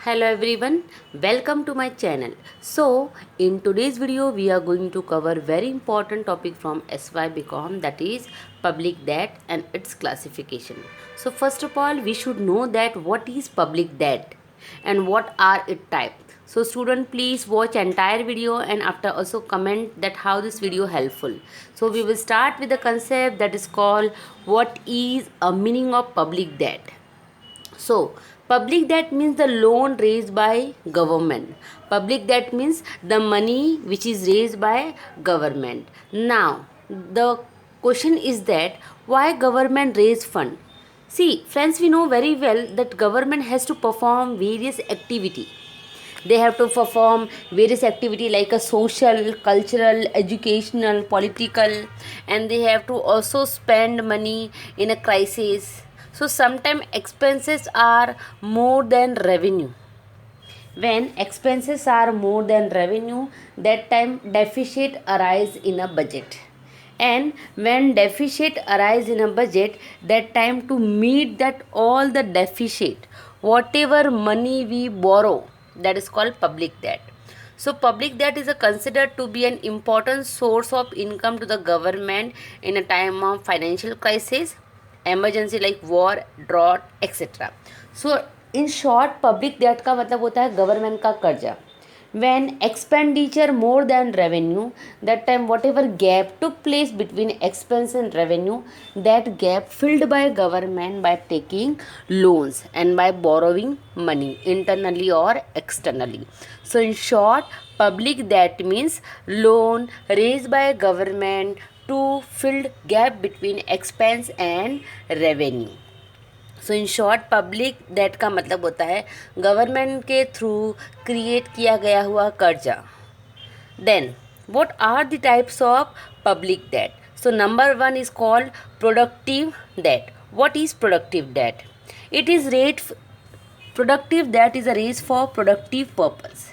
Hello everyone, welcome to my channel. So in today's video we are going to cover very important topic from SY BCom, that is public debt and its classification. So first of all we should know that what is public debt and what are its types. So student, please watch entire video and after also comment that how this video helpful. So we will start with the concept that is called what is a meaning of public debt. So, public debt means the loan raised by government. Public debt means the money which is raised by government. Now, the question is that why government raise fund? See, friends, we know very well that government has to perform various activity. They have to perform various activity like a social, cultural, educational, political, and they have to also spend money in a crisis. So sometimes expenses are more than revenue. When expenses are more than revenue, that time deficit arise in a budget. And when deficit arise in a budget, that time to meet that all the deficit, whatever money we borrow, that is called public debt. So public debt is considered to be an important source of income to the government in a time of financial crisis, emergency like war, drought, etc. So in short public debt का मतलब होता है government का कर्जा. When expenditure more than revenue, that time whatever gap took place between expense and revenue, that gap filled by government by taking loans and by borrowing money internally or externally. So in short, public debt means loan raised by government to fill gap between expense and revenue. So in short public debt का मतलब होता है government के through create किया गया हुआ कर्जा. Then what are the types of public debt? So number 1 is called productive debt. What is productive debt? It is rate productive debt is a raise for productive purpose,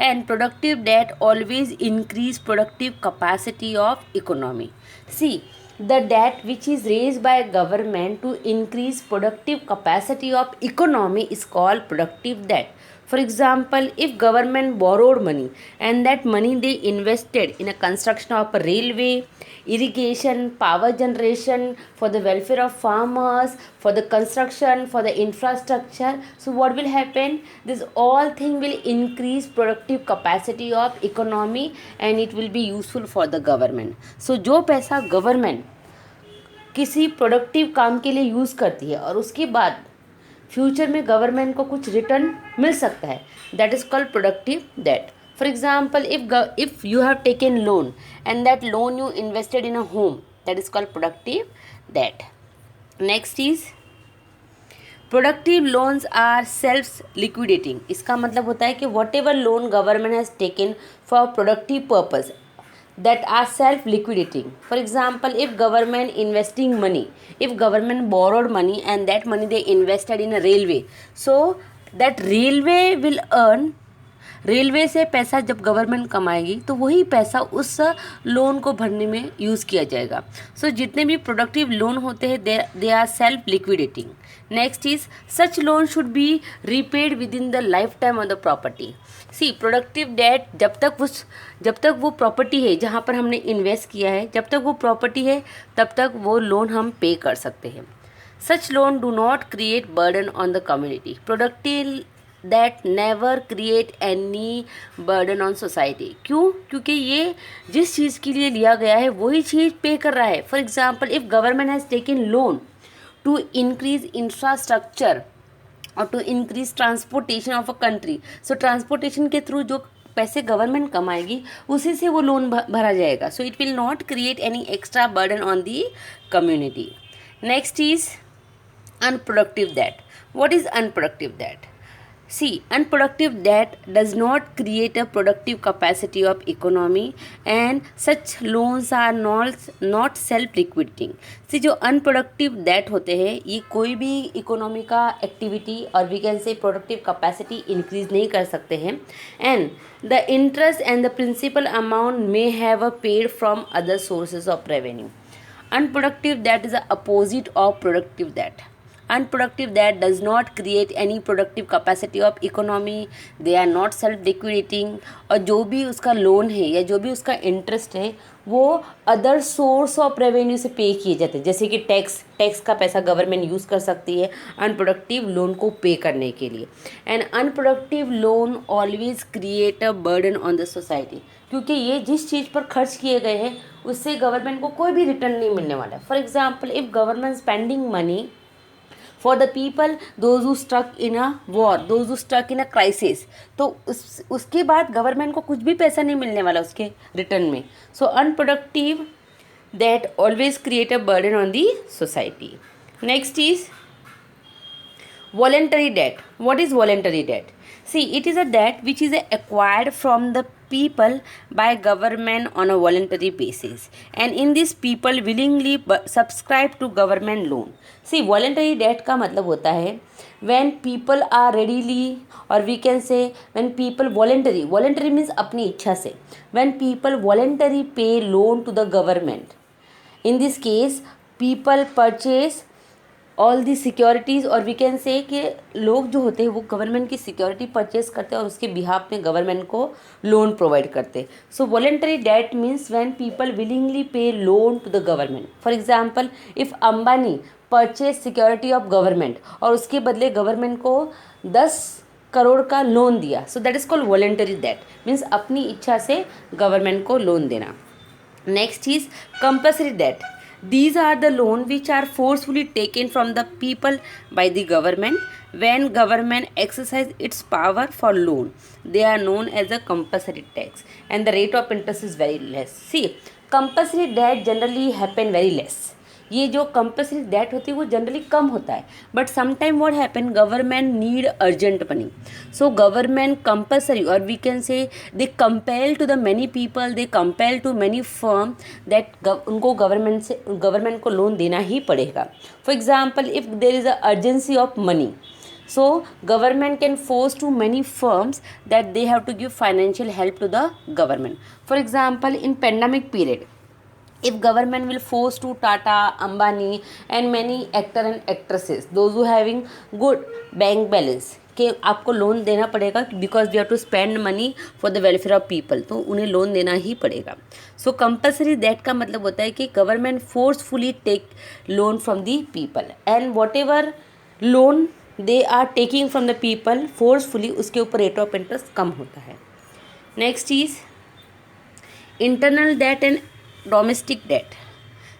and productive debt always increase productive capacity of economy. See, the debt which is raised by government to increase productive capacity of economy is called productive debt. For example, if government borrowed money and that money they invested in a construction of a railway, irrigation, power generation, for the welfare of farmers, for the construction, for the infrastructure, so what will happen? This all thing will increase productive capacity of economy and it will be useful for the government. So जो पैसा government किसी productive काम के लिए use करती है और उसके बाद फ्यूचर में गवर्नमेंट को कुछ रिटर्न मिल सकता है, that is called productive debt. For example, if you have taken loan and that loan you invested in a home, that is called productive debt. Next is productive loans are self liquidating. इसका मतलब होता है कि whatever loan government has taken for productive purpose, that are self liquidating. For example, if government investing money, if government borrowed money and that money they invested in a railway, so that railway will earn. Railway से पैसा जब government कमाएगी तो वही पैसा उस loan को भरने में यूज़ किया जाएगा. सो जितने भी प्रोडक्टिव लोन होते हैं they are self liquidating. Next is such loan should be repaid within the lifetime of the property. See, productive debt जब तक वो प्रॉपर्टी है जहाँ पर हमने इन्वेस्ट किया है, जब तक वो प्रॉपर्टी है तब तक वो लोन हम पे कर सकते हैं. सच loan do not create burden on the community. Productive that never create any burden on society. क्यों? क्योंकि ये जिस चीज़ के लिए लिया गया है वही चीज़ पे कर रहा है. For example, if government has taken loan to increase infrastructure और to increase transportation of a country, so transportation के थ्रू जो पैसे गवर्नमेंट कमाएगी उसी से वो लोन भरा जाएगा. So it will not create any extra burden on the community. Next is unproductive debt. What is unproductive debt? See, unproductive debt does not create a productive capacity of economy and such loans are not self-liquidating. See, जो unproductive debt होते हैं ये कोई भी economy का activity और we can say productive capacity increase नहीं कर सकते हैं, and the interest and the principal amount may have a paid from other sources of revenue. Unproductive debt is the opposite of productive debt. Unproductive that does not create any productive capacity of economy, they are not self liquidating, और जो भी उसका loan है या जो भी उसका interest है वो अदर सोर्स ऑफ रेवेन्यू से पे किए जाते हैं, जैसे कि टैक्स का पैसा गवर्नमेंट यूज़ कर सकती है अनप्रोडक्टिव लोन को पे करने के लिए। And unproductive loan always create a burden on the society, क्योंकि ये जिस चीज़ पर खर्च किए गए हैं उससे गवर्नमेंट को कोई भी रिटर्न नहीं मिलने वाला है। For example, if government spending money for the people those who stuck in a war, those who stuck in a crisis, तो उसके बाद गवर्नमेंट को कुछ भी पैसा नहीं मिलने वाला उसके रिटर्न में। So unproductive that always create a burden on the society. Next is voluntary debt. What is voluntary debt? See, it is a debt which is acquired from the people by government on a voluntary basis, and in this people willingly subscribe to government loan. See, voluntary debt का मतलब होता है when people are readily, or we can say when people voluntary means अपनी इच्छा से, when people voluntarily pay loan to the government. In this case people purchase all the securities, और we can से कि लोग जो होते हैं वो गवर्नमेंट की सिक्योरिटी परचेज करते हैं और उसके बिहाफ में गवर्नमेंट को लोन प्रोवाइड करते हैं। So voluntary debt means when people willingly pay loan to the government. For example, if Ambani purchase security of government और उसके बदले गवर्नमेंट को 10 करोड़ का लोन दिया, so that is called voluntary debt, means अपनी इच्छा से गवर्नमेंट को लोन देना। Next is compulsory debt. These are the loans which are forcefully taken from the people by the government. When government exercise its power for loan, they are known as a compulsory tax, and the rate of interest is very less. See, compulsory debt generally happen very less. ये जो compulsory date होती है वो generally कम होता है, but sometime what happen, government need urgent money, so government compulsory, और we can say they compel to the many people, they compel to many firm that उनको गवर्नमेंट को लोन देना ही पड़ेगा। For example, if there is a urgency of money, so government can force to many firms that they have to give financial help to the government. For example, in pandemic period, if government will force to Tata, Ambani and many actor and actresses, those who having good bank balance, कि आपको loan देना पड़ेगा because we have to spend money for the welfare of people, तो उन्हें loan देना ही पड़ेगा। सो compulsory that का मतलब होता है कि government forcefully take loan from the people, and whatever loan they are taking from the people forcefully, उसके ऊपर रेट ऑफ इंटरेस्ट कम होता है। Next is internal debt and domestic debt.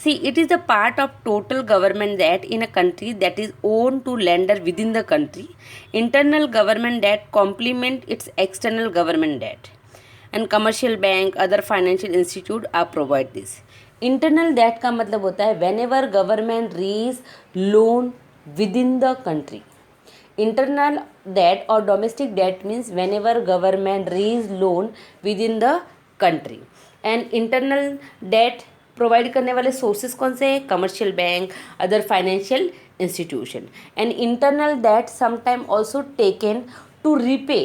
See, it is a part of total government debt in a country that is owned to lender within the country. Internal government debt complement its external government debt, and commercial bank, other financial institute are provide this. Internal debt का मतलब होता है whenever government raise loan within the country. Internal debt or domestic debt means whenever government raise loan within the country. And internal debt provide करने वाले sources कौन से हैं? Commercial bank, other financial institution. And internal debt sometime also taken to repay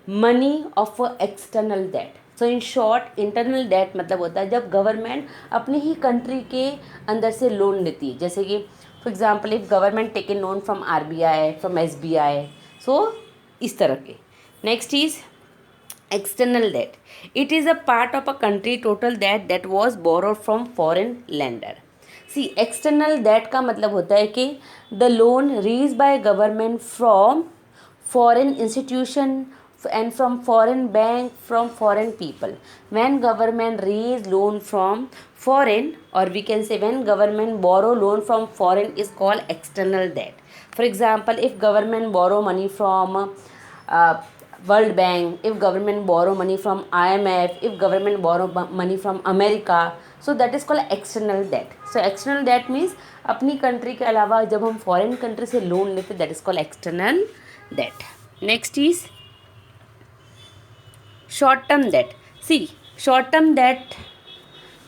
money of external debt. So in short, internal debt मतलब होता है जब government अपनी ही कंट्री के अंदर से लोन लेती है, जैसे कि for example if government taken loan from RBI, from SBI, सो इस तरह के। Next is external debt. It is a part of a country total debt that was borrowed from foreign lender. See, external debt का मतलब होता है कि the loan raised by government from foreign institution and from foreign bank, from foreign people. When government raise loan from foreign, or we can say when government borrow loan from foreign, is called external debt. For example, if government borrow money from World Bank, if government borrow money from IMF, if government borrow money from America, so that is called external debt. So external debt means अपनी country के अलावा जब हम foreign country से loan लेते, that is called external debt. Next is short term debt. See, short term debt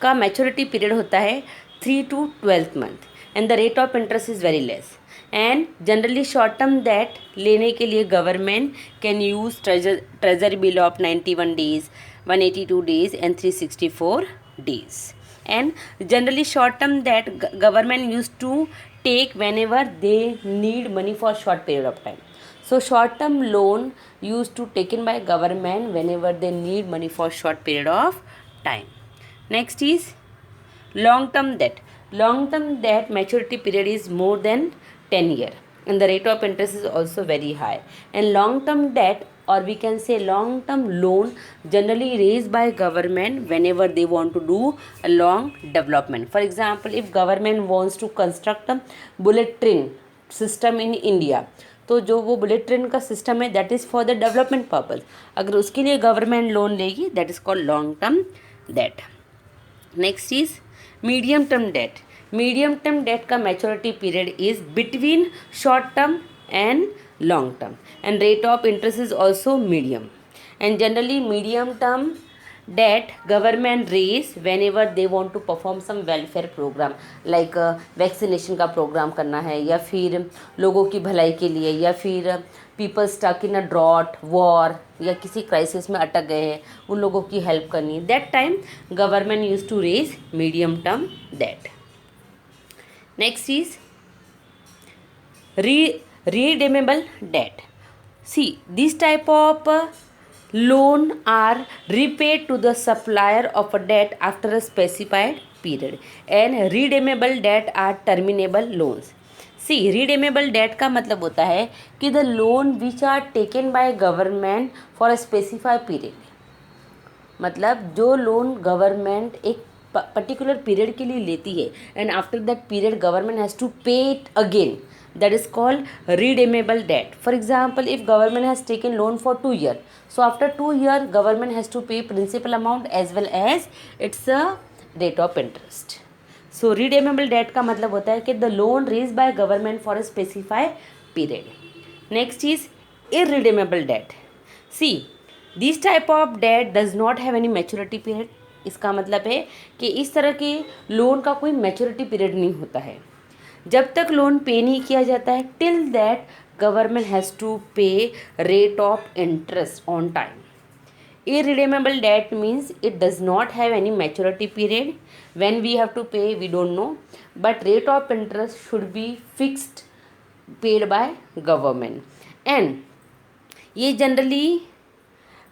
का maturity period होता है 3 to 12 month and the rate of interest is very less. And generally short term debt लेने के लिए government can use treasury bill of 91 days, 182 days and 364 days. And generally short term debt government used to take whenever they need money for short period of time. So short term loan used to taken by government whenever they need money for short period of time. Next is long term debt. Long term debt maturity period is more than 10 years and the rate of interest is also very high. And long term debt, or we can say long term loan, generally raised by government whenever they want to do a long development. For example, if government wants to construct a bullet train system in India, तो जो वो bullet train का system है that is for the development purpose, अगर उसके लिए government loan लेगी that is called long term debt. Next is medium term debt. Medium term debt का maturity period is between short term and long term and rate of interest is also medium. And generally medium term debt government raise whenever they want to perform some welfare program like vaccination का programme करना है, या फिर लोगों की भलाई के लिए, या फिर people stuck in a drought war या किसी क्राइसिस में अटक गए हैं उन लोगों की हेल्प करनी. That time government use to raise medium term debt. Next is redeemable debt. See, this type of loan are repaid to the supplier of a debt after a specified period, and redeemable debt are terminable loans. See, redeemable debt का मतलब होता है कि the loan which are taken by government for a specified period. मतलब जो loan government एक particular period के लिए लेती है and after that period government has to pay it again, that is called redeemable debt. For example, if government has taken loan for 2 years, so after 2 years government has to pay principal amount as well as its rate of interest. So redeemable debt का मतलब होता है कि the loan raised by government for a specified period. Next is irredeemable debt. See, this type of debt does not have any maturity period. इसका मतलब है कि इस तरह के लोन का कोई मैच्योरिटी पीरियड नहीं होता है. जब तक लोन पे नहीं किया जाता है till that government has to pay rate of interest on time. irredeemable debt means it does not have any maturity period. When we have to pay we don't know, but rate of interest should be fixed, paid by government. and ये generally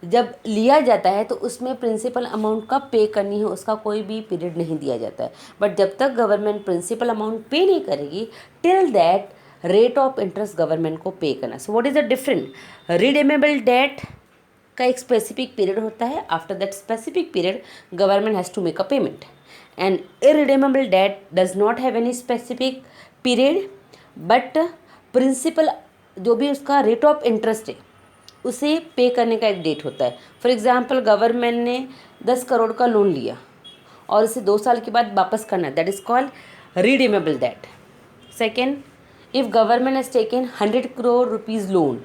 जब लिया जाता है तो उसमें principal amount का पे करनी है, उसका कोई भी पीरियड नहीं दिया जाता है. बट जब तक गवर्नमेंट प्रिंसिपल अमाउंट पे नहीं करेगी till that rate of interest government को पे करना. So what is the different? Redeemable debt का एक स्पेसिफिक पीरियड होता है, after that specific period government has to make a payment. And irredeemable debt does not have any specific period, but principal जो भी उसका rate of interest है उसे पे करने का एक डेट होता है. फॉर एग्जांपल गवर्नमेंट ने 10 करोड़ का लोन लिया और इसे 2 साल के बाद वापस करना है, that is called redeemable debt. Second, if government has taken 100 crore rupees loan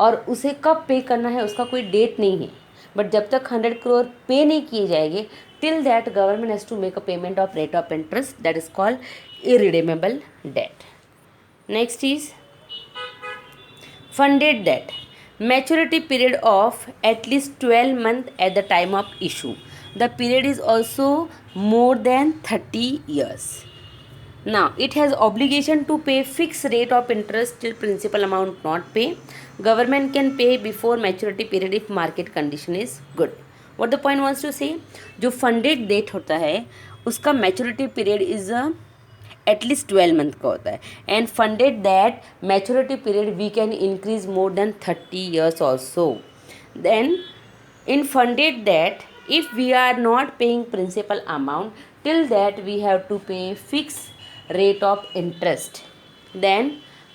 और उसे कब पे करना है उसका कोई डेट नहीं है, बट जब तक 100 करोड़ पे नहीं किए जाएंगे till that government has to make a payment of rate of interest, that is called irredeemable debt. Next is funded debt. Maturity period of at least 12 months at the time of issue. The period is also more than 30 years. Now, it has obligation to pay fixed rate of interest till principal amount not pay. Government can pay before maturity period if market condition is good. What the point wants to say? जो funded date होता है उसका maturity period is at least 12 month का होता है. And funded that maturity period we can increase more than 30 years also. Then in funded that if we are not paying principal amount till that we have to pay fix rate of interest. Then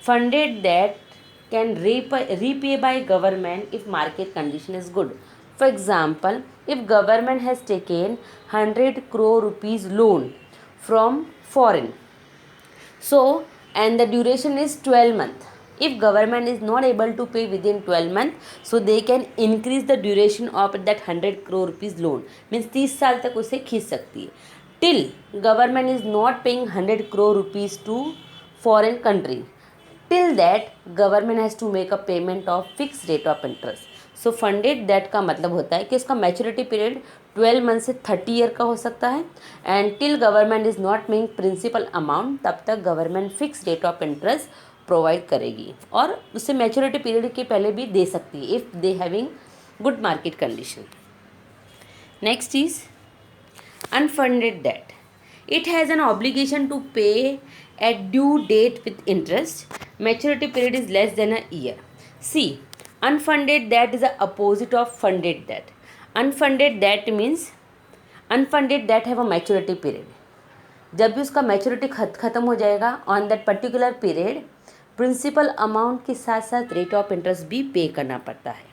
funded that can repay by government if market condition is good. For example, if government has taken 100 crore rupees loan from foreign, so and the duration is 12 months, if government is not able to pay within 12 months, so they can increase the duration of that 100 crore rupees loan, means 30 साल तक उसे खींच सकती है. till government is not paying 100 crore rupees to foreign country, till that government has to make a payment of fixed rate of interest. So funded that का मतलब होता है कि उसका मैच्योरिटी पीरियड 12 मंथ से 30 ईयर का हो सकता है, and till government is not paying principal amount, तब तक government fix rate of interest provide करेगी, और उससे मैच्योरिटी पीरियड के पहले भी दे सकती है if they having good market condition. Next is unfunded debt. It has an obligation to pay at due date with interest. Maturity period is less than a year. See, unfunded debt is the opposite of funded debt. Unfunded debt means unfunded debt have a maturity period. जब भी उसका maturity ख़त्म हो जाएगा on that particular period, principal amount के साथ साथ rate of interest भी पे करना पड़ता है.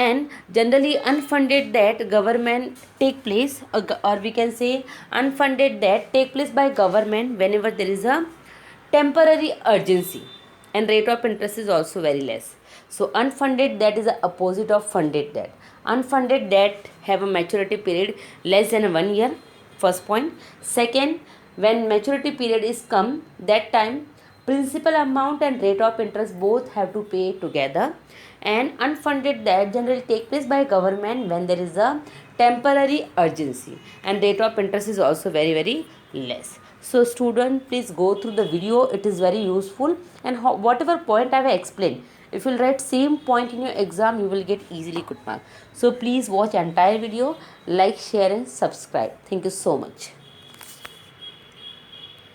And generally unfunded debt government take place, or we can say unfunded debt take place by government whenever there is a temporary urgency, and rate of interest is also very less. So unfunded debt is the opposite of funded debt. Unfunded debt have a maturity period less than 1 year, first point. Second, when maturity period is come, that time principal amount and rate of interest both have to pay together. And unfunded debt generally take place by government when there is a temporary urgency, and rate of interest is also very very less. So student, please go through the video, it is very useful, and whatever point I have explained, if you will write same point in your exam, you will get easily good mark. So please watch entire video, like, share and subscribe. Thank you so much.